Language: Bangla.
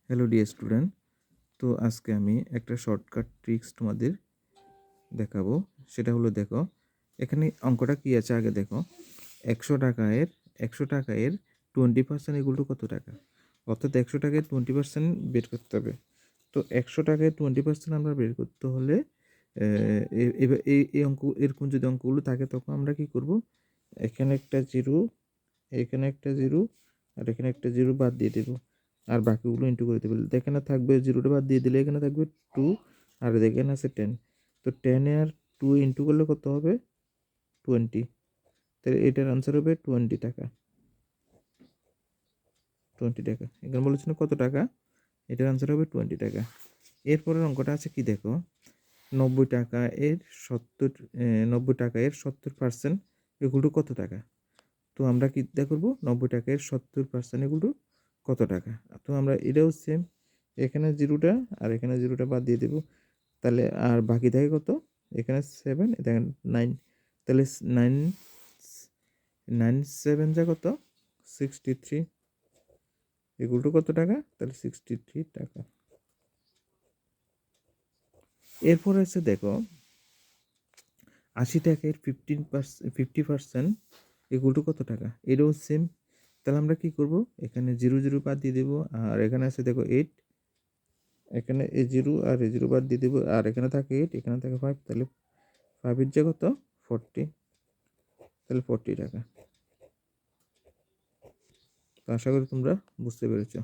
হ্যালো ডিয়ার স্টুডেন্ট, তো আজকে আমি একটা শর্টকাট ট্রিক্স তোমাদের দেখাবো। সেটা হলো, দেখো এখানে অঙ্কটা কি আছে আগে দেখো। 100 টাকায়ের 20% ইকুয়াল টু কত টাকা, অর্থাৎ 100 টাকায় 20% বের করতে হবে। তো 100 টাকায় 20% আমরা বের করতে হলে এবার এই অঙ্ক, এরকম যদি অঙ্কগুলো থাকে তখন আমরা কি করব, এখানে একটা জিরো, এখানে একটা জিরো, আর এখানে একটা জিরো বাদ দিয়ে দেবো, আর বাকিগুলো ইন্টু করে দেবে। এখানে থাকবে জিরোটা বাদ দিয়ে দিলে এখানে থাকবে 2, আর এখানে আছে 10। তো 10 আর 2 ইন্টু করলে কত হবে, 20। তাহলে এটার আনসার হবে 20 টাকা। 20 টাকা এখানে বলেছিল কত টাকা, এটার আনসার হবে 20 টাকা। এরপরের অঙ্কটা আছে কি দেখো, 90 টাকা এর 70, 90 টাকা এর 70% এগুলো কত টাকা। তো আমরা কি চিন্তা করবো, 90 টাকার 70% এগুলো কত টাকা। তো আমরা এটাও সেম, এখানে জিরোটা আর এখানে জিরোটা বাদ দিয়ে দেবো। তাহলে আর বাকি থাকে কত, এখানে 7, দেখেন 9। তাহলে 9, 9 7 যা কত, 63 এগুলো কত টাকা, তাহলে 63 টাকা। এরপর আছে দেখো 80 টাকার 50% এগুলো কত টাকা, এটাও সেম। তাহলে আমরা কি করব, এখানে জিরো জিরো বাদ দিয়ে দেবো, আর এখানে আছে দেখো 8, এখানে এ জিরো আর এ জিরো বাদ দিয়ে দেবো, আর এখানে থাকে 8, এখানে থাকে 5, তাহলে 5 এর জায়গা কত, 40, তাহলে 40 টাকা। তো আশা করি তোমরা বুঝতে পেরেছো।